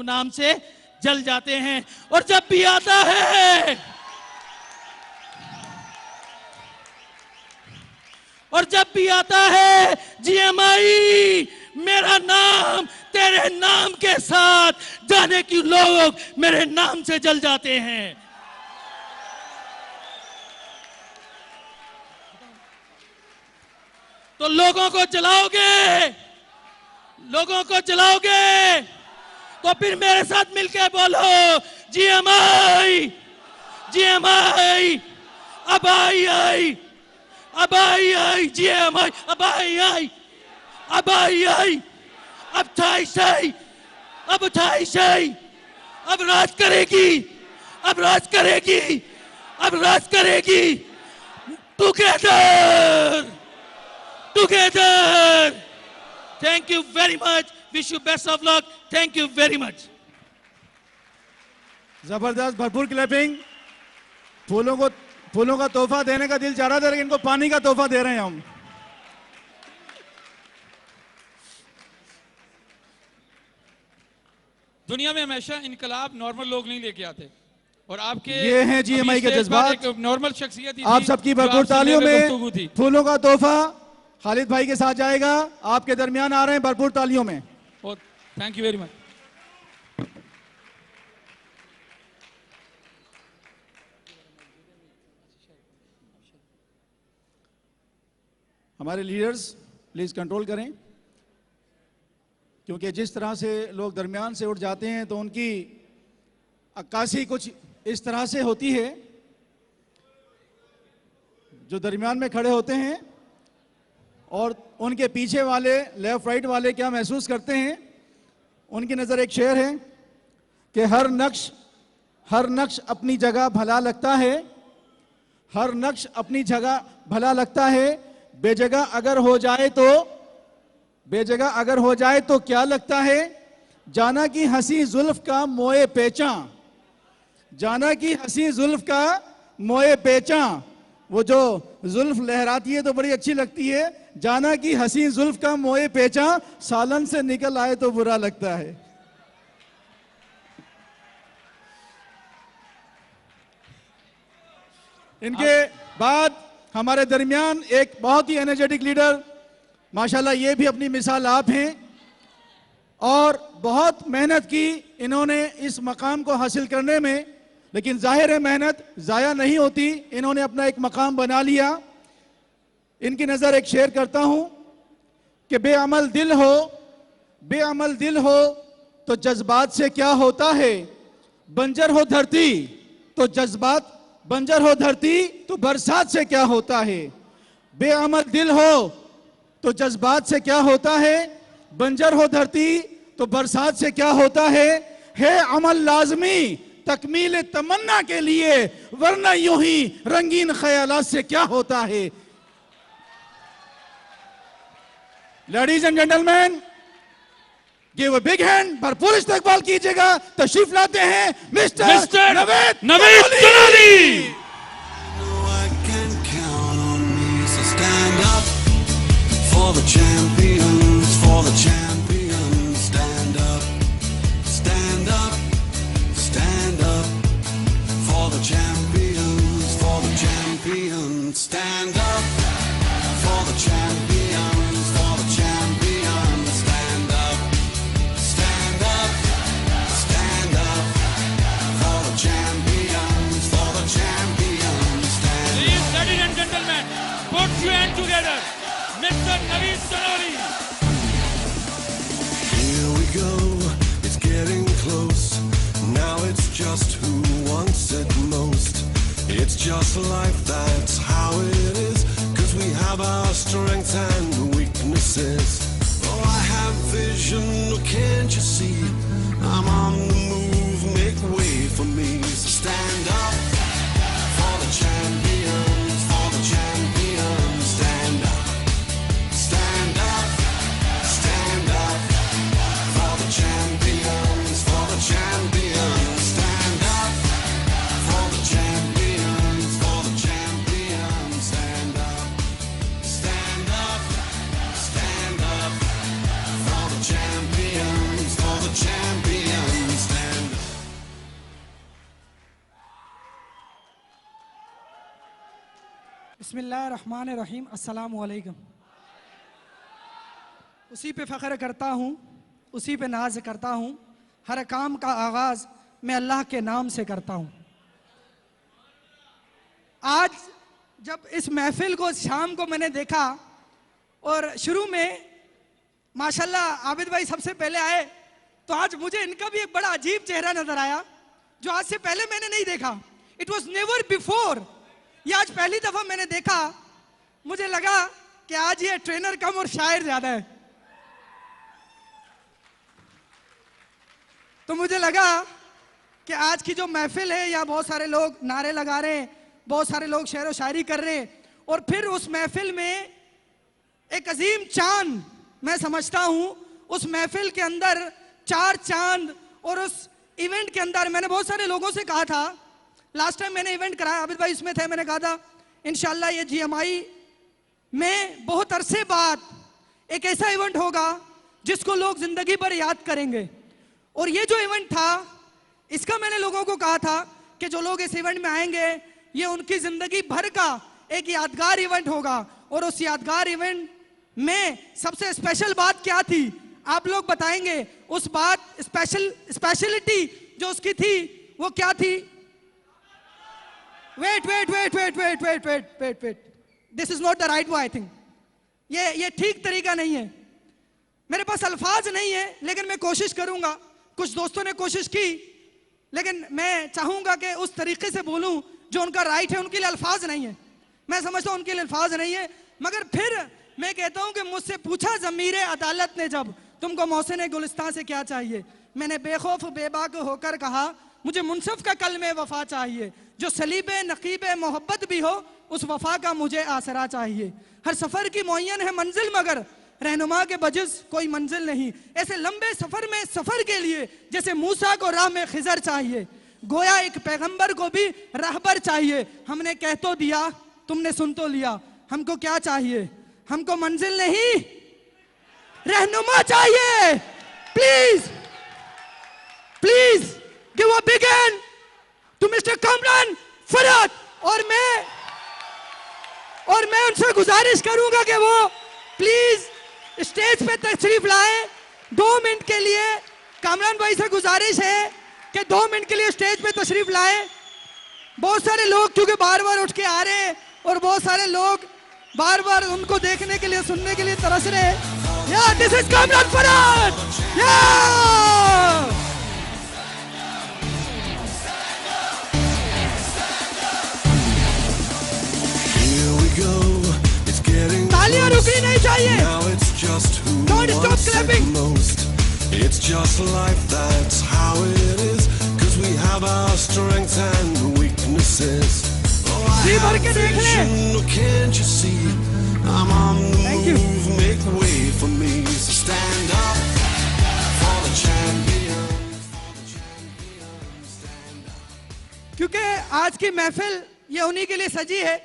नाम से जल जाते हैं। और जब भी आता है, और जब भी आता है जीएमआई, मेरा नाम तेरे नाम के साथ जाने की लोग मेरे नाम से जल जाते हैं। तो लोगों को जलाओगे, लोगों को जलाओगे तो फिर मेरे साथ मिलके बोलो जीएमआई, जीएमआई, अब आई, अब आई जीएमआई, अब आई, अब आई, अब थाई, अब थाई, अब राज करेगी, अब राज करेगी, अब राज करेगी। Together, together. Thank you very much. Wish you best of luck. Thank you very much. जबरदस्त, भरपूर क्लैपिंग। फूलों का तोहफा देने का दिल चाह रहा था, लेकिन इनको पानी का तोहफा दे रहे हैं हम। दुनिया में हमेशा इनकलाब नॉर्मल लोग नहीं लेके आते, और आपके ये हैं जीएमआई के जज्बात। नॉर्मल शख्सियत ही आप सबकी भरपूर तालियों में फूलों का तोहफा खालिद भाई के साथ जाएगा। आपके दरमियान आ रहे हैं भरपूर तालियों में। Thank you very much. हमारे लीडर्स प्लीज कंट्रोल करें, क्योंकि जिस तरह से लोग दरमियान से उठ जाते हैं तो उनकी अक्कासी कुछ इस तरह से होती है। जो दरमियान में खड़े होते हैं और उनके पीछे वाले लेफ्ट राइट वाले क्या महसूस करते हैं, उनकी नज़र एक शेर है कि हर नक्श अपनी जगह भला लगता है, हर नक्श अपनी जगह भला लगता है। बेजगह अगर हो जाए तो क्या लगता है, जाना की हंसी जुल्फ का मोए पेचा, जाना की हंसी जुल्फ का मोए पेचा। वो जो जुल्फ लहराती है तो बड़ी अच्छी लगती है, जाना की हंसी जुल्फ का मोए पेचा, सालन से निकल आए तो बुरा लगता है। इनके बाद हमारे दरमियान एक बहुत ही एनर्जेटिक लीडर, माशाल्लाह ये भी अपनी मिसाल आप हैं, और बहुत मेहनत की इन्होंने इस मकाम को हासिल करने में, लेकिन जाहिर है मेहनत ज़ाया नहीं होती। इन्होंने अपना एक मकाम बना लिया। इनकी नज़र एक शेर करता हूं कि बेअमल दिल हो तो जज्बात से क्या होता है, बंजर हो धरती तो जज्बात, बंजर हो धरती तो बरसात से क्या होता है। बेअमल दिल हो तो जज्बात से क्या होता है, बंजर हो धरती तो बरसात से क्या होता है अमल लाजमी तकमील तमन्ना के लिए, वरना यूं ही रंगीन ख्यालात से क्या होता है। Ladies and gentleman, give a big hand, भरपूर इस्तकबाल कीजिएगा। तशरीफ लाते हैं mister Naveed Tanoli. For the champions, for the champions, stand up, stand up, stand up. For the champions, for the champions, stand up. For the champions, for the champions, stand up, stand up, stand up. For the champions, for the champions, stand up. Please, ladies and gentlemen, put your hands together. Mr. Naveen Tanoli. Here we go, it's getting close. Now it's just who wants it most. It's just life, that's how it is. 'Cause we have our strengths and weaknesses. Oh, I have vision, can't you see? I'm on the move, make way for me. So stand up for the champions, for the champions, stand up. Stand up, stand up, for the champions, for the champions, stand up, for the champions, for the champions, stand up, stand up, stand up, for the champions, for the champions. बिस्मिल्लाहिर्रहमानिर्रहीम, अस्सलामु अलैकुम। उसी पे फ़ख्र करता हूँ, उसी पे नाज करता हूँ, हर काम का आगाज़ मैं अल्लाह के नाम से करता हूँ। आज जब इस महफिल को शाम को मैंने देखा और शुरू में माशाल्लाह आबिद भाई सबसे पहले आए, तो आज मुझे इनका भी एक बड़ा अजीब चेहरा नजर आया जो आज से पहले मैंने नहीं देखा। इट वॉज नेवर बिफोर, ये आज पहली दफा मैंने देखा। मुझे लगा कि आज ये ट्रेनर कम और शायर ज्यादा है, तो मुझे लगा कि आज की जो महफिल है, यहाँ बहुत सारे लोग नारे लगा रहे हैं, बहुत सारे लोग शेर व शायरी कर रहे हैं, और फिर उस महफिल में एक अजीम चांद, मैं समझता हूं उस महफिल के अंदर 4 चांद, और उस इवेंट के अंदर मैंने बहुत सारे लोगों से कहा था, लास्ट टाइम मैंने इवेंट कराया, आबिद भाई इसमें थे, मैंने कहा था इंशाल्लाह ये GMI में बहुत अरसे बाद एक ऐसा इवेंट होगा जिसको लोग जिंदगी भर याद करेंगे। और ये जो इवेंट था, इसका मैंने लोगों को कहा था कि जो लोग इस इवेंट में आएंगे ये उनकी जिंदगी भर का एक यादगार इवेंट होगा। और उस यादगार इवेंट में सबसे स्पेशल बात क्या थी आप लोग बताएंगे। उस बात स्पेशलिटी जो उसकी थी वो क्या थी? Wait wait wait wait wait wait wait wait wait, this is not the right way. I think ये ठीक तरीका नहीं है, मेरे पास अल्फाज नहीं है, लेकिन मैं कोशिश करूंगा। कुछ दोस्तों ने कोशिश की, लेकिन मैं चाहूंगा कि उस तरीके से बोलूं जो उनका राइट है। उनके लिए अल्फाज नहीं है, मैं समझता हूं उनके लिए अल्फाज नहीं है, मगर फिर मैं कहता हूं कि मुझसे पूछा ज़मीर अदालत ने जब, तुमको मोहसिन गुलिस्तान से क्या चाहिए, मैंने बेखौफ बेबाक होकर कहा मुझे मुनसफ का कलमे वफा चाहिए, जो सलीब नकीब मोहब्बत भी हो उस वफा का मुझे आसरा चाहिए। हर सफ़र की मुअय्यन है मंजिल, मगर रहनुमा के बजुज़ कोई मंजिल नहीं। ऐसे लंबे सफ़र में सफ़र के लिए जैसे मूसा को राह में खिजर चाहिए, गोया एक पैगंबर को भी रहबर चाहिए। हमने कह तो दिया, तुमने सुन तो लिया, हमको क्या चाहिए? हमको मंजिल नहीं रहनुमा चाहिए। Please please give a big hand to mister Kamran Farhat. और मैं उनसे गुजारिश करूंगा कि वो प्लीज स्टेज पे तशरीफ लाए 2 मिनट के लिए। कामरान भाई से गुजारिश है कि 2 मिनट के लिए स्टेज पे तशरीफ लाए। बहुत सारे लोग क्योंकि बार बार उठ के आ रहे हैं और बहुत सारे लोग बार बार उनको देखने के लिए, सुनने के लिए तरस रहे हैं। या दिस इज कामरान फरहत। या तालियां रुकनी नहीं चाहिए। Don't stop clapping. It's just life, that's how it is. 'Cause we have our strengths and weaknesses. जी भर के देख ले। Can't you see? I'm on the Thank you. move. Make way for me. So stand up for the champions. क्योंकि आज की महफिल ये उन्हीं के लिए सजी है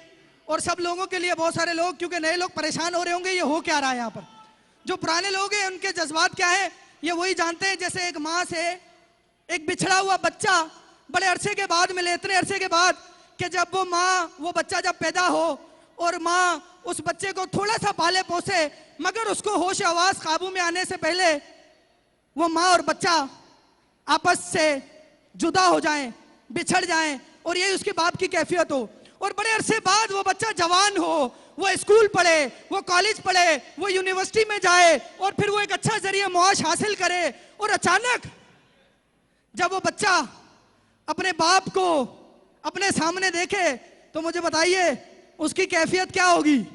और सब लोगों के लिए। बहुत सारे लोग, क्योंकि नए लोग परेशान हो रहे होंगे ये हो क्या रहा है यहाँ पर। जो पुराने लोग हैं उनके जज्बात क्या है ये वही जानते हैं। जैसे एक माँ से एक बिछड़ा हुआ बच्चा बड़े अरसे के बाद मिले, इतने अरसे के बाद कि जब वो माँ, वो बच्चा जब पैदा हो और माँ उस बच्चे को थोड़ा सा पाले पोसे, मगर उसको होश आवाज काबू में आने से पहले वो माँ और बच्चा आपस से जुदा हो जाएं, बिछड़ जाएं, और यही उसके बाप की कैफियत हो। और बड़े अरसे बाद वो बच्चा जवान हो, वो स्कूल पढ़े, वो कॉलेज पढ़े, वो यूनिवर्सिटी में जाए और फिर वो एक अच्छा जरिया मुआश हासिल करे, और अचानक जब वो बच्चा अपने बाप को अपने सामने देखे तो मुझे बताइए उसकी कैफियत क्या होगी।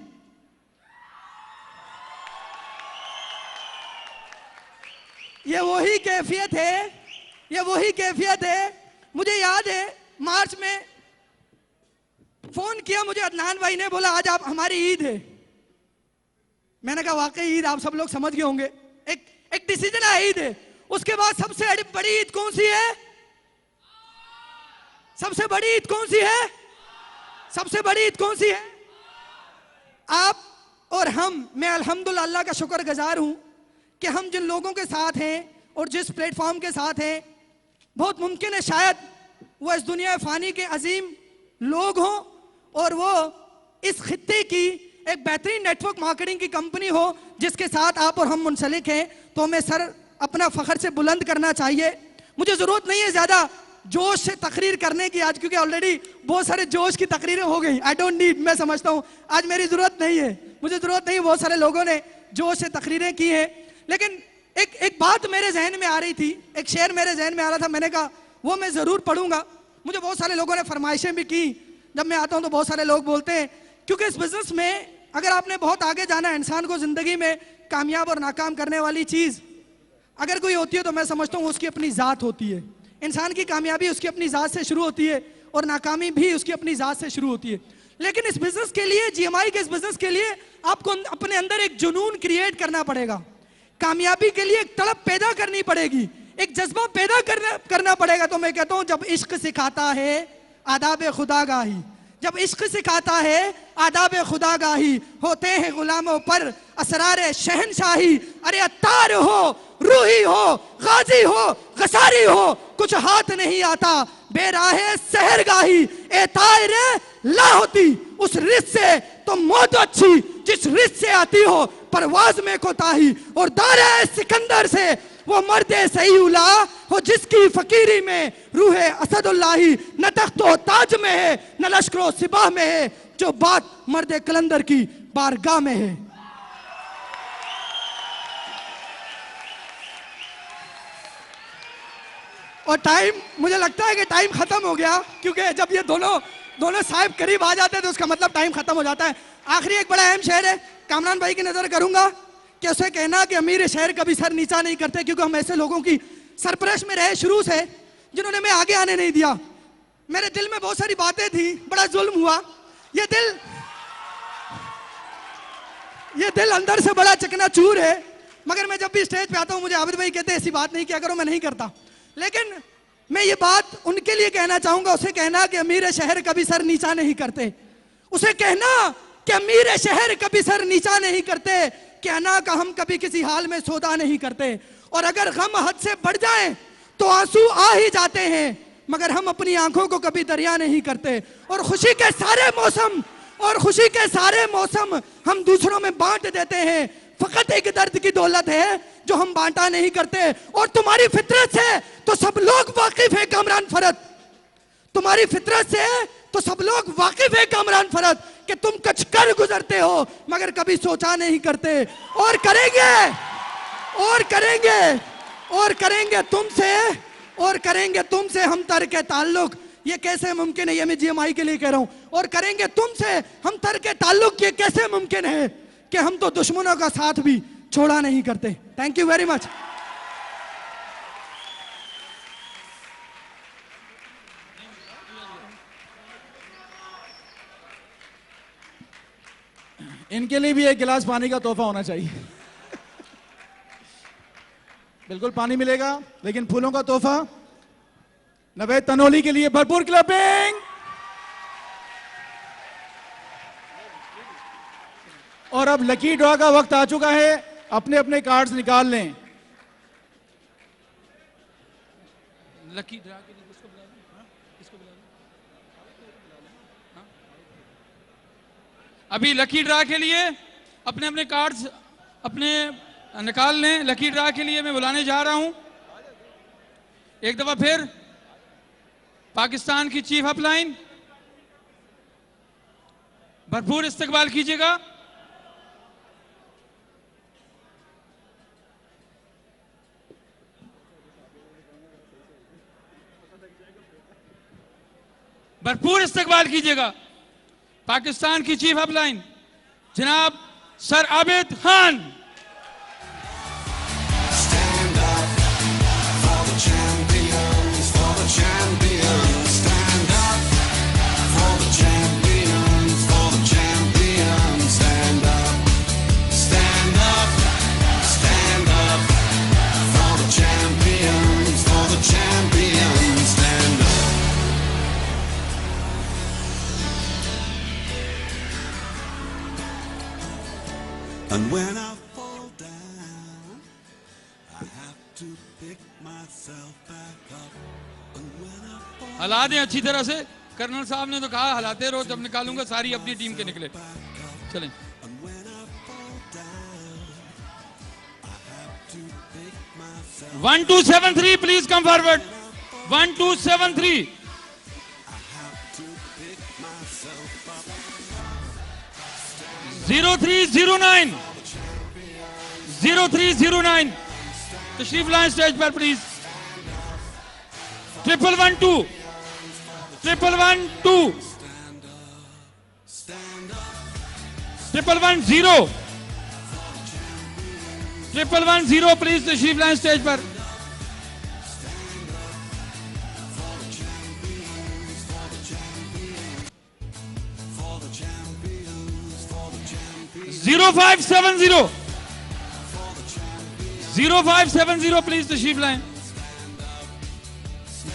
ये वही कैफियत है, ये वही कैफियत है। मुझे याद है मार्च में फोन किया मुझे अदनान भाई ने, बोला आज आप हमारी ईद है। मैंने कहा वाकई ईद, आप सब लोग समझ गए होंगे, एक डिसीजन है, ईद है। उसके बाद सबसे बड़ी ईद कौन सी है? सबसे बड़ी ईद कौन सी है? सबसे बड़ी ईद कौन सी है? आप और हम। मैं अल्हम्दुलिल्लाह अल्लाह का शुक्रगुजार हूं कि हम जिन लोगों के साथ हैं और जिस प्लेटफॉर्म के साथ हैं, बहुत मुमकिन है शायद वो इस दुनिया फानी के अजीम लोग हों और वो इस खित्ते की एक बेहतरीन नेटवर्क मार्केटिंग की कंपनी हो जिसके साथ आप और हम मुंसलिक हैं, तो हमें सर अपना फखर से बुलंद करना चाहिए। मुझे जरूरत नहीं है ज्यादा जोश से तकरीर करने की आज, क्योंकि ऑलरेडी बहुत सारे जोश की तकरीरें हो गई। आई डोंट नीड, मैं समझता हूँ आज मेरी जरूरत नहीं है, मुझे जरूरत नहीं है। बहुत सारे लोगों ने जोश से तकरीरें की हैं, लेकिन एक बात मेरे जहन में आ रही थी, एक शेर मेरे जहन में आ रहा था, मैंने कहा वो मैं जरूर पढ़ूंगा। मुझे बहुत सारे लोगों ने फरमाइशें भी की, जब मैं आता हूँ तो बहुत सारे लोग बोलते हैं, क्योंकि इस बिजनेस में अगर आपने बहुत आगे जाना है, इंसान को जिंदगी में कामयाब और नाकाम करने वाली चीज अगर कोई होती है तो मैं समझता हूँ उसकी अपनी जात होती है। इंसान की कामयाबी उसकी अपनी जात से शुरू होती है और नाकामी भी उसकी अपनी जात से शुरू होती है। लेकिन इस बिजनेस के लिए, जीएमआई के इस बिजनेस के लिए आपको अपने अंदर एक जुनून क्रिएट करना पड़ेगा। कामयाबी के लिए एक तड़प पैदा करनी पड़ेगी, एक जज्बा पैदा करना पड़ेगा। तो मैं कहता हूं जब इश्क सिखाता है आदाब खुदागाही, जब इश्क सिखाता है आदाब खुदागाही, होते हैं गुलामों पर असरार शहनशाही। अरे अत्तार हो, रूही हो, गाजी हो, गसारी हो, कुछ हाथ नहीं आता बेराहे सहरगाही। ए तायरे ला होती उस रिस से तो मौत अच्छी, जिस रिस से आती हो परवाज में कोताही। और दारे सिकंदर से वो मर्दे सही उला हो जिसकी फकीरी में रूह असदुल्लाही। न तख्तो ताज में है न लश्करो सिपाह में है, जो बात मर्दे कलंदर की बारगाह में है। और टाइम, मुझे लगता है कि टाइम खत्म हो गया, क्योंकि जब ये दोनों साहिब करीब आ जाते हैं तो उसका मतलब टाइम खत्म हो जाता है। आखिरी एक बड़ा अहम शेर है, कामरान भाई की नजर करूंगा कि उसे कहना कि अमीर शहर कभी सर नीचा नहीं करते, क्योंकि हम ऐसे लोगों की सरपरस्त में रहे शुरू से जिन्होंने मैं आगे आने नहीं दिया। मेरे दिल में बहुत सारी बातें थी, बड़ा जुल्म हुआ। ये दिल अंदर से बड़ा चकनाचूर है, मगर मैं जब भी स्टेज पे आता हूं मुझे आबिद भाई कहते हैं ऐसी बात नहीं किया करो, मैं नहीं करता। लेकिन मैं ये बात उनके लिए कहना चाहूंगा, उसे कहना कि अमीर शहर कभी सर नीचा नहीं करते, उसे कहना कि अमीर शहर कभी सर नीचा नहीं करते, कहना का हम कभी किसी हाल में सौदा नहीं करते। और अगर गम हद से बढ़ जाए तो आंसू आ ही जाते हैं, मगर हम अपनी आंखों को कभी दरिया नहीं करते। और खुशी के सारे मौसम हम दूसरों में बांट देते हैं। फकत एक दर्द की दौलत है जो हम बांटा नहीं करते। और तुम्हारी फितरत से तो सब लोग वाकिफ है कामरान फरत, तुम्हारी फितरत से तो सब लोग वाकिफ है कामरान फरत कि तुम कुछ कर गुजरते हो मगर कभी सोचा नहीं करते। और करेंगे तुमसे हम तर्क ताल्लुक। ये कैसे मुमकिन है, ये मैं जीएमआई के लिए कह रहा हूं। और करेंगे तुमसे हम तर्क ताल्लुक, ये कैसे मुमकिन है कि हम तो दुश्मनों का साथ भी छोड़ा नहीं करते। Thank you very much. इनके लिए भी एक गिलास पानी का तोहफा होना चाहिए। बिल्कुल पानी मिलेगा, लेकिन फूलों का तोहफा नवेद तनोली के लिए भरपूर क्लैपिंग। और अब लकी ड्रॉ का वक्त आ चुका है, अपने अपने कार्ड्स निकाल लें। लकी ड्रा के लिए किसको बुला लें? किसको बुला लें? हाँ? अभी लकी ड्रा के लिए अपने अपने कार्ड्स अपने निकाल लें। लकी ड्रा के लिए मैं बुलाने जा रहा हूं एक दफा फिर पाकिस्तान की चीफ अपलाइन, भरपूर इस्तकबाल कीजिएगा। भरपूर इस्तकबाल कीजिएगा पाकिस्तान की चीफ अपलाइन जनाब sir Abid Khan. Stand up for the champions, for the champions. Stand up for the champions, for the champions. Stand up, stand up, stand up for the champions, for the champions. Stand up. And when I fall down, I have to pick myself back up. And when I fall हला दें अच्छी तरह से, colonel साहब ने तो कहा हलाते रहो, जब निकालूंगा सारी अपनी टीम के निकले। चलें। 1273 प्लीज कम फॉरवर्ड। 1273 0309 0309 तशरीफ लाएं स्टेज पर प्लीज। 1112 1112 1110 1110 प्लीज तशरीफ लाएं स्टेज पर। जीरो 0570 प्लीज तशरीफ लाएं।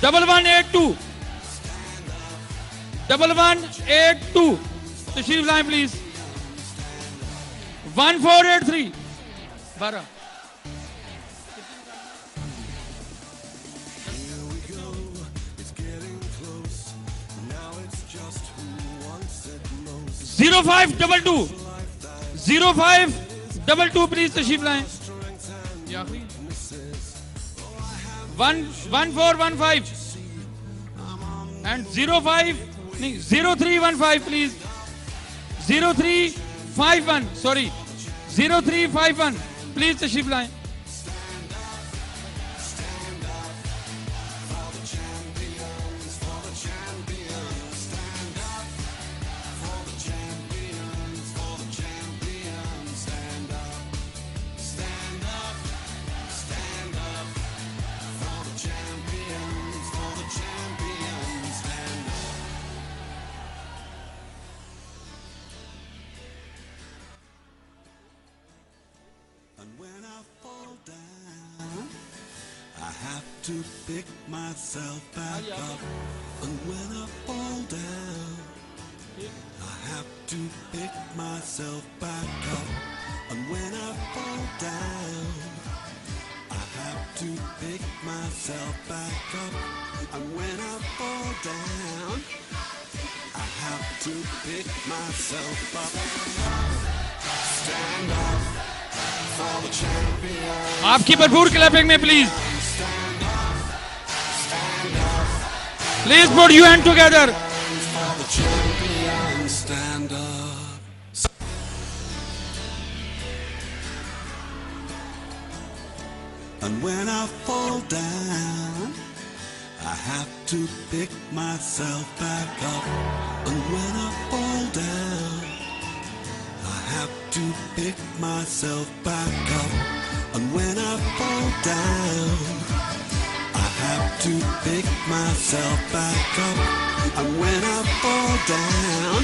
1182 1182 तशरीफ लाएं प्लीज। 1483 12 0522 0522 प्लीज तशरीफ लाएं। 1415 एंड 0315 प्लीज। 0351 सॉरी 0351 प्लीज तशरीफ लाएं। To pick myself back up, and when I fall down, I have to pick myself back up, and when I fall down, I have to pick myself back up, and when I fall down, I have to pick myself up. Stand up for the champion. आपकी भरपूर clapping में please. Please put your hand together. For the champion, stand up. And when I fall down, I have to pick myself back up. And when I fall down, I have to pick myself back up. And when I fall down, I have to pick myself back up, and when I fall down,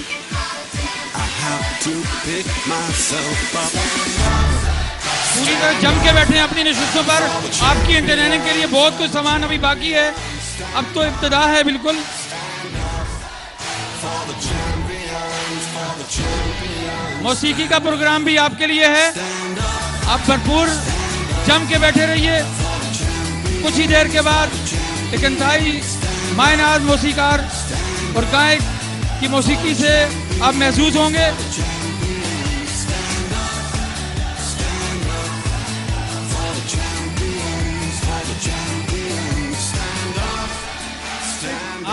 I have to pick myself up. पूरी तरह जम के बैठे हैं अपनी नशिस्तों पर। आपकी entertaining के लिए बहुत कुछ सामान अभी बाकी है, अब तो इब्तिदा है बिल्कुल। मौसीकी का प्रोग्राम भी आपके लिए है, आप भरपूर जम के बैठे रहिए। कुछ ही देर के बाद एक इंतहाई मायनाज मौसीकार और गायक की मौसीकी से आप महसूस होंगे।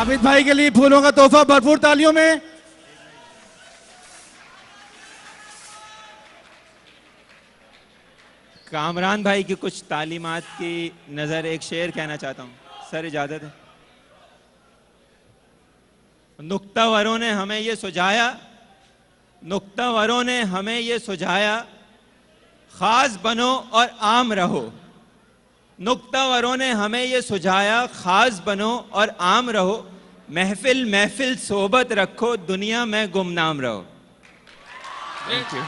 आबिद भाई के लिए फूलों का तोहफा, भरपूर तालियों में। कामरान भाई की कुछ तालीमात की नज़र एक शेर कहना चाहता हूँ, सर इजाज़त है। नुक्तावरों ने हमें ये सुझाया, नुक्तावरों ने हमें ये सुझाया, ख़ास बनो और आम रहो। नुक्तावरों ने हमें ये सुझाया, ख़ास बनो और आम रहो। महफिल महफिल सोबत रखो, दुनिया में गुमनाम रहो। Thank you.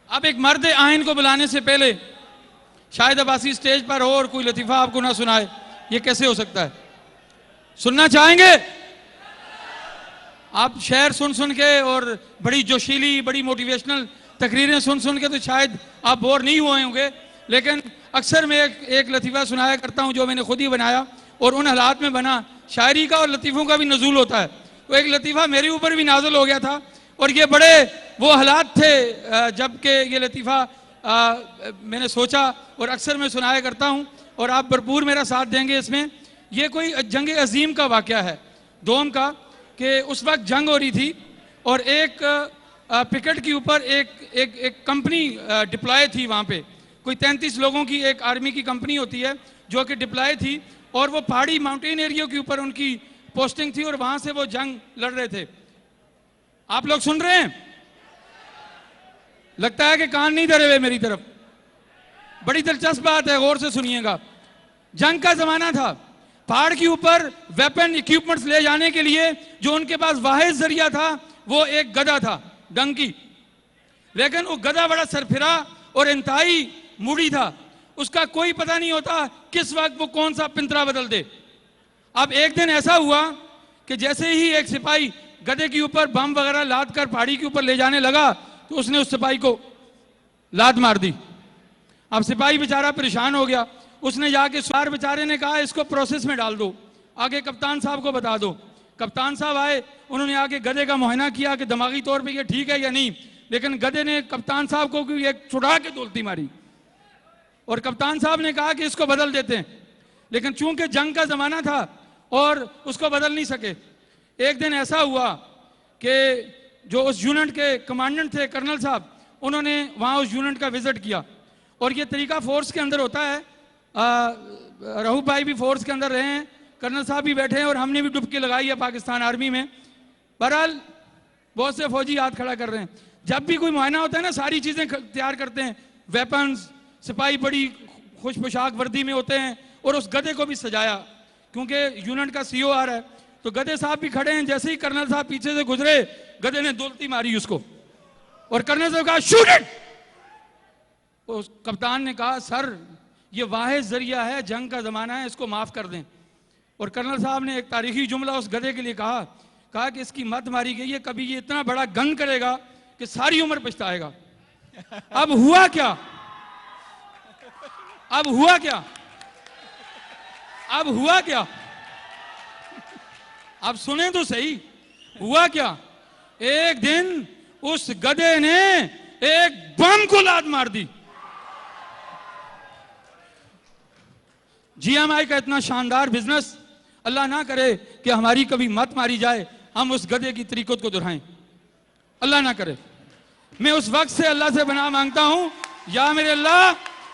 अब एक मर्द आइन को बुलाने से पहले शाहिद अब्बासी स्टेज पर हो और कोई लतीफ़ा आपको ना सुनाए, ये कैसे हो सकता है? सुनना चाहेंगे आप? शेर सुन सुन के और बड़ी जोशीली, बड़ी मोटिवेशनल तकरीरें सुन सुन के तो शायद आप बोर नहीं हुए होंगे, लेकिन अक्सर मैं एक लतीफ़ा सुनाया करता हूँ जो मैंने खुद ही बनाया और उन हालात में बना। शायरी का और लतीफ़ों का भी नज़ूल होता है, तो एक लतीफ़ा मेरे ऊपर भी नाज़िल हो गया था और ये बड़े वो हालात थे जबकि ये लतीफ़ा मैंने सोचा और अक्सर मैं सुनाया करता हूँ और आप भरपूर मेरा साथ देंगे इसमें। ये कोई जंग अजीम का वाक़या है दोम का, कि उस वक्त जंग हो रही थी और एक पिकेट के ऊपर एक कंपनी डिप्लॉय थी वहाँ पे। कोई 33 लोगों की एक आर्मी की कंपनी होती है जो कि डिप्लॉय थी और वो पहाड़ी माउंटेन एरिया के ऊपर उनकी पोस्टिंग थी और वहाँ से वो जंग लड़ रहे थे। आप लोग सुन रहे हैं? लगता है कि कान नहीं धरे हुए मेरी तरफ। बड़ी दिलचस्प बात है, गौर से सुनिएगा। जंग का जमाना था, पहाड़ के ऊपर वेपन इक्विपमेंट्स ले जाने के लिए जो उनके पास वाहिद जरिया था वो एक गधा था, डंकी। लेकिन वो गधा बड़ा सरफिरा और इंतहाई मूडी था, उसका कोई पता नहीं होता किस वक्त वो कौन सा पिंतरा बदल दे। अब एक दिन ऐसा हुआ कि जैसे ही एक सिपाही गधे के ऊपर बम वगैरह लाद कर पहाड़ी के ऊपर ले जाने लगा तो उसने उस सिपाही को लात मार दी। अब सिपाही बेचारा परेशान हो गया, उसने जाके सवार बेचारे ने कहा इसको प्रोसेस में डाल दो, आगे कप्तान साहब को बता दो। कप्तान साहब आए, उन्होंने आके गधे का मुआयना किया कि दिमागी तौर पे ये ठीक है या नहीं, लेकिन गधे ने कप्तान साहब को एक छुड़ा के दौलती मारी और कप्तान साहब ने कहा कि इसको बदल देते हैं, लेकिन चूंकि जंग का जमाना था और उसको बदल नहीं सके। एक दिन ऐसा हुआ कि जो उस यूनिट के कमांडेंट थे कर्नल साहब, उन्होंने वहाँ उस यूनिट का विजिट किया और ये तरीका फोर्स के अंदर होता है। रहूफ भाई भी फोर्स के अंदर रहे हैं, कर्नल साहब भी बैठे हैं और हमने भी डुबकी लगाई है पाकिस्तान आर्मी में। बहरहाल बहुत से फौजी हाथ खड़ा कर रहे हैं। जब भी कोई मुआयना होता है ना, सारी चीज़ें तैयार करते हैं, वेपन्स, सिपाही बड़ी खुश पोशाक वर्दी में होते हैं और उस गधे को भी सजाया क्योंकि यूनिट का सीओ आ रहा है। तो गधे साहब भी खड़े हैं, जैसे ही कर्नल साहब पीछे से गुजरे गधे ने दौलती मारी उसको और कर्नल साहब कहा शूट इट। उस कप्तान ने कहा सर ये वाहिद जरिया है, जंग का जमाना है, इसको माफ कर दें। और कर्नल साहब ने एक तारीखी जुमला उस गधे के लिए कहा कि इसकी मत मारी गई है, कभी ये इतना बड़ा गंद करेगा कि सारी उम्र पछताएगा। अब हुआ क्या? अब हुआ क्या? अब हुआ क्या? अब सुने तो सही, हुआ क्या? एक दिन उस गधे ने एक बम को लात मार दी। जीएमआई का इतना शानदार बिजनेस, अल्लाह ना करे कि हमारी कभी मत मारी जाए, हम उस गधे की तरीक़त को दोहराएं, अल्लाह ना करे। मैं उस वक्त से अल्लाह से बना मांगता हूं, या मेरे अल्लाह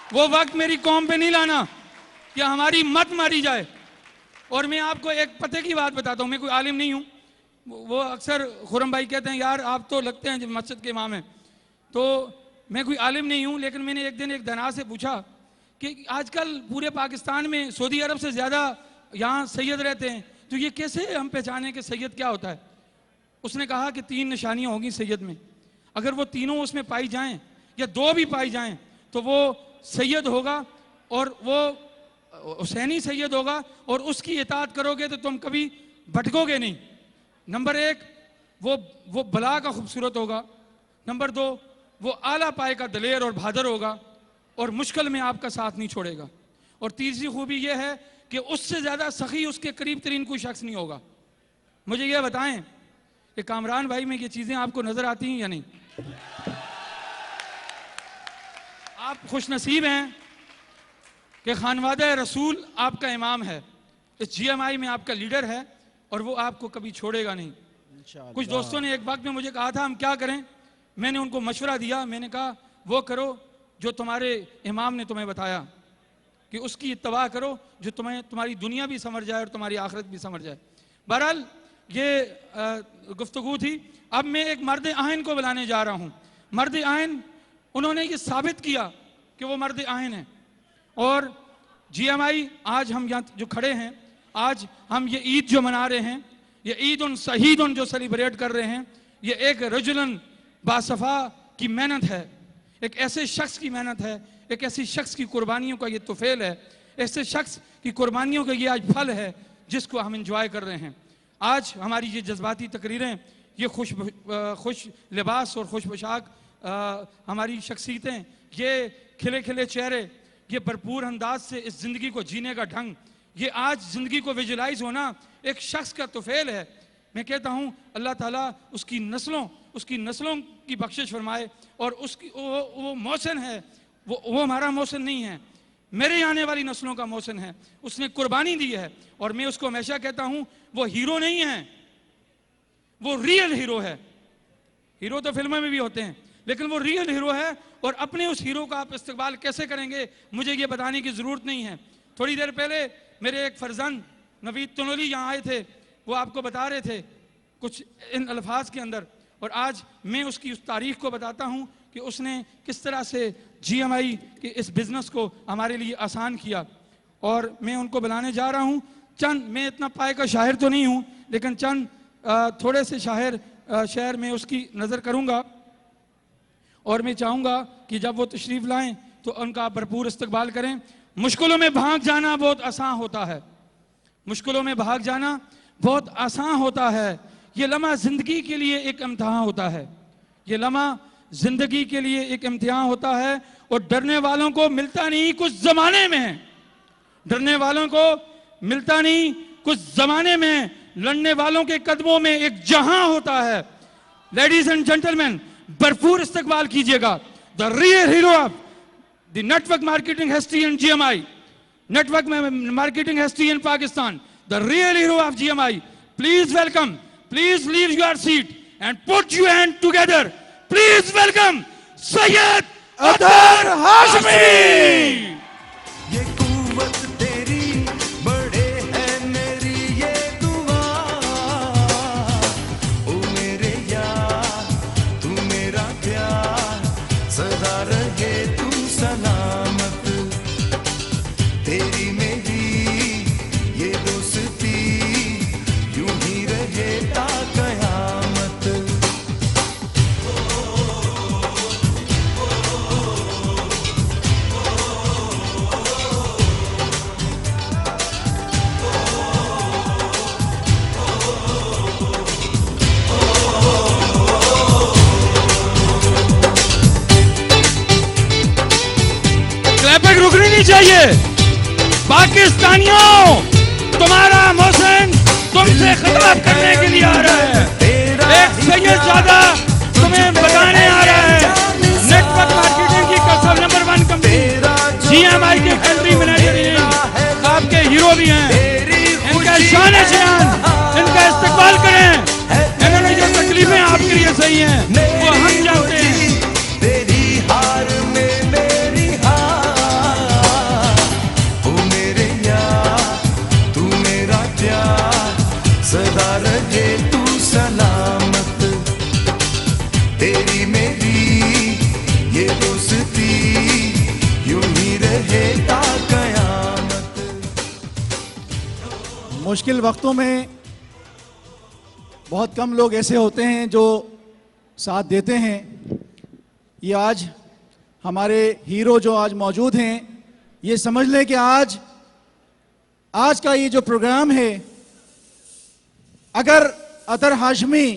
वो वक्त मेरी कौम पे नहीं लाना कि हमारी मत मारी जाए। और मैं आपको एक पते की बात बताता हूं, मैं कोई आलिम नहीं हूं। वो अक्सर खुरम भाई कहते हैं यार आप तो लगते हैं मस्जिद के इमाम हैं, तो मैं कोई आलिम नहीं हूं। लेकिन मैंने एक दिन एक दना से पूछा कि आजकल पूरे पाकिस्तान में सऊदी अरब से ज़्यादा यहाँ सैयद रहते हैं, तो ये कैसे हम पहचानें कि सैयद क्या होता है? उसने कहा कि 3 निशानियाँ होंगी सैयद में, अगर वो तीनों उसमें पाई जाएं या 2 भी पाई जाएं तो वो सैयद होगा और वो हुसैनी सैयद होगा और उसकी इताअत करोगे तो तुम कभी भटकोगे नहीं। नंबर 1 वो भला का खूबसूरत होगा, नंबर 2 वो आला पाए का दलेर और बहादुर होगा और मुश्किल में आपका साथ नहीं छोड़ेगा, और तीसरी खूबी ये है कि उससे ज़्यादा सखी उसके करीब तरीन कोई शख्स नहीं होगा। मुझे ये बताएं कि कामरान भाई में ये चीज़ें आपको नज़र आती हैं या नहीं? आप खुश नसीब हैं कि खानवादा रसूल आपका इमाम है, इस जीएमआई में आपका लीडर है और वो आपको कभी छोड़ेगा नहीं। कुछ दोस्तों ने एक वक्त में मुझे कहा था हम क्या करें, मैंने उनको मशवरा दिया, मैंने कहा वो करो जो तुम्हारे इमाम ने तुम्हें बताया कि उसकी इत्तबा करो, जो तुम्हारी दुनिया भी समझ जाए और तुम्हारी आखिरत भी समझ जाए। बहरहाल ये गुफ्तगू थी। अब मैं एक मर्द आइन को बुलाने जा रहा हूँ। मर्द आइन, उन्होंने ये साबित किया कि वो मर्द आइन है। और जीएमआई आज हम यहाँ जो खड़े हैं, आज हम ये ईद जो मना रहे हैं, ये ईद उन शहीद उन जो सेलिब्रेट कर रहे हैं, ये एक रजुलन बासफ़ा की मेहनत है, एक ऐसे शख्स की मेहनत है, एक ऐसी शख्स की कुर्बानियों का ये तुफेल है, ऐसे शख्स की कुर्बानियों का ये आज फल है जिसको हम इंजॉय कर रहे हैं। आज हमारी ये जज्बाती तकरीरें, ये खुश लिबास और खुश पोशाक, हमारी शख्सियतें, ये खिले खिले चेहरे, ये भरपूर अंदाज से इस ज़िंदगी को जीने का ढंग, ये आज ज़िंदगी को विजुलाइज होना एक शख्स का तोफेल है। मैं कहता हूँ अल्लाह ताला उसकी नस्लों की बख्शिश फरमाए, और उसकी वो मोहसिन है, वो हमारा मोहसिन नहीं है, मेरे आने वाली नस्लों का मोहसिन है। उसने कुर्बानी दी है, और मैं उसको हमेशा कहता हूँ वो हीरो नहीं है, वो रियल हीरो है। हीरो तो फिल्मों में भी होते हैं, लेकिन वो रियल हीरो है। और अपने उस हीरो का आप इस्तकबाल कैसे करेंगे मुझे ये बताने की ज़रूरत नहीं है। थोड़ी देर पहले मेरे एक फर्जंद नवीद तनोली यहाँ आए थे, वो आपको बता रहे थे कुछ इन अल्फाज के अंदर, और आज मैं उसकी उस तारीख को बताता हूँ कि उसने किस तरह से GMI के इस बिज़नेस को हमारे लिए आसान किया। और मैं उनको बुलाने जा रहा हूँ। चंद, मैं इतना पाए का शायर तो नहीं हूँ, लेकिन चंद थोड़े से शायर में उसकी नज़र करूँगा, और मैं चाहूँगा कि जब वो तशरीफ़ लाएं तो उनका भरपूर इस्तकबाल करें। मुश्किलों में भाग जाना बहुत आसान होता है, मुश्किलों में भाग जाना बहुत आसान होता है। ये लम्हा ज़िंदगी के लिए एक इम्तिहान होता है, ये लम्हा ज़िंदगी के लिए एक इम्तिहान होता है। और डरने वालों को मिलता नहीं कुछ ज़माने में, डरने वालों को मिलता नहीं कुछ ज़माने में, लड़ने वालों के कदमों में एक जहां होता है। लेडीज एंड जेंटलमैन, भरपूर इस्तकबाल कीजिएगा the real hero of the network marketing history in GMI, network marketing history in Pakistan, the real hero of GMI। Please welcome, please leave your seat and put your hand together, please welcome Syed Athar Hashmi. ये कुव्वत तेरी बड़े है मेरी ये दुआ, ओ मेरे यार तू मेरा प्यार, सदा रहे तू सलामत, तेरी मेरी ये दोस्ती यूं ही रहे ता कयामत। क्लैपिंग रुकनी नहीं चाहिए। पाकिस्तानियों, तुम्हारा मोहसिन तुमसे खिताब करने के लिए आ रहा है। एक सैयदजादा तुम्हें बताने आ रहा है, नेटवर्क मार्केटिंग की कसम नंबर 1 कंपनी GMI के कंट्री मैनेजर हैं, आपके हीरो भी हैं। इनका शान है शान, इनका इस्तकबाल करें। इन्होंने जो तकलीफें आपके लिए सही हैं वो हम जानते हैं। तेरी हार में मेरी हार, ओ मेरे यार तू मेरा प्यार, सदा रहे तू सलामत, तेरी मेरी ये दोस्ती यूं ही रहे ता कयामत। मुश्किल वक्तों में बहुत कम लोग ऐसे होते हैं जो साथ देते हैं। ये आज हमारे हीरो जो आज मौजूद हैं, ये समझ लें कि आज का ये जो प्रोग्राम है, अगर अतर हाशमी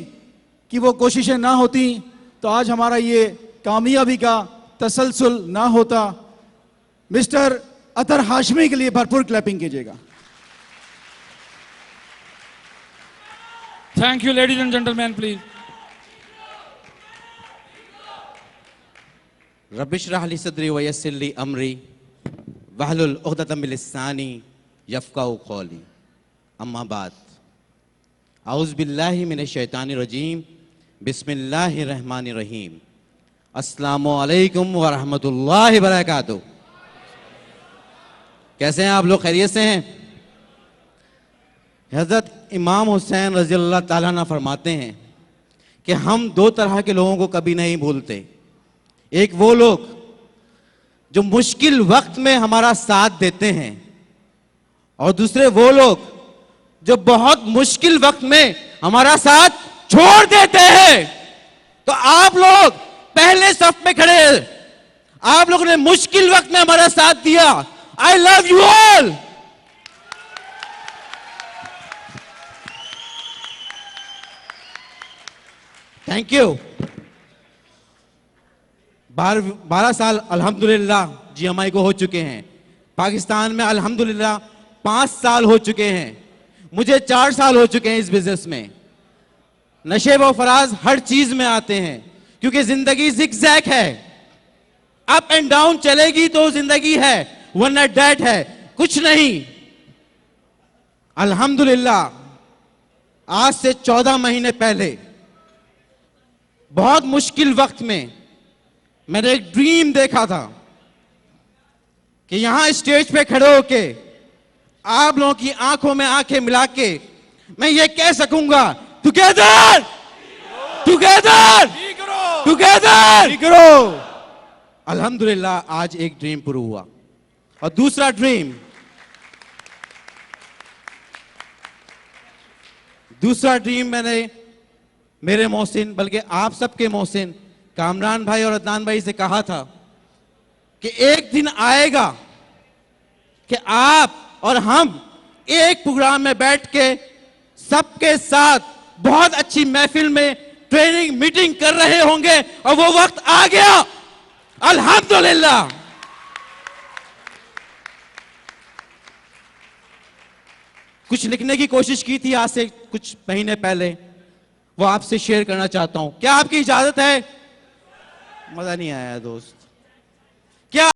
की वो कोशिशें ना होती तो आज हमारा ये कामयाबी का तसलसल ना होता। मिस्टर अतर हाशमी के लिए भरपूर क्लैपिंग कीजिएगा। Thank you ladies and gentleman, please. रबिश्रह ली सदरी वयस्सिर ली अमरी वहलुल उक़दतम मिन लिसानी यफ़क़हू क़ौली, अम्मा बाद, औज़ु बिल्लाहि मिनश शैतानिर रजीम, बिस्मिल्लाहिर रहमानिर रहीम, अस्सलामु अलैकुम व रहमतुल्लाहि व बरकातुहू। कैसे हैं आप लोग? खैरियत से हैं? हज़रत इमाम हुसैन रज़ी अल्लाह ताला अन्हु फरमाते हैं कि हम दो तरह के लोगों को कभी नहीं भूलते। एक वो लोग जो मुश्किल वक्त में हमारा साथ देते हैं, और दूसरे वो लोग जो बहुत मुश्किल वक्त में हमारा साथ छोड़ देते हैं। तो आप लोग पहले सफ में खड़े हैं, आप लोगों ने मुश्किल वक्त में हमारा साथ दिया। I love you all. Thank you. 12 साल अल्हम्दुलिल्लाह जीएमआई को हो चुके हैं। पाकिस्तान में अल्हम्दुलिल्लाह 5 साल हो चुके हैं, मुझे 4 साल हो चुके हैं इस बिजनेस में। नशे व फराज हर चीज में आते हैं, क्योंकि जिंदगी जिगजैग है, अप एंड डाउन चलेगी तो जिंदगी है, वरना डेड है, कुछ नहीं। अल्हम्दुलिल्लाह आज से 14 महीने पहले बहुत मुश्किल वक्त में मैंने एक ड्रीम देखा था कि यहां स्टेज पे खड़े होके आप लोगों की आंखों में आंखें मिला के मैं ये कह सकूंगा, टुगेदर टुगेदर टुगेदर। अल्हम्दुलिल्लाह आज एक ड्रीम पूरा हुआ। और दूसरा ड्रीम मैंने मेरे मोहसिन, बल्कि आप सबके मोहसिन कामरान भाई और अदनान भाई से कहा था कि एक दिन आएगा कि आप और हम एक प्रोग्राम में बैठ के सबके साथ बहुत अच्छी महफिल में ट्रेनिंग मीटिंग कर रहे होंगे, और वो वक्त आ गया अल्हम्दुलिल्लाह। कुछ लिखने की कोशिश की थी आज से कुछ महीने पहले, वो आपसे शेयर करना चाहता हूं। क्या आपकी इजाजत है? मजा नहीं आया दोस्त।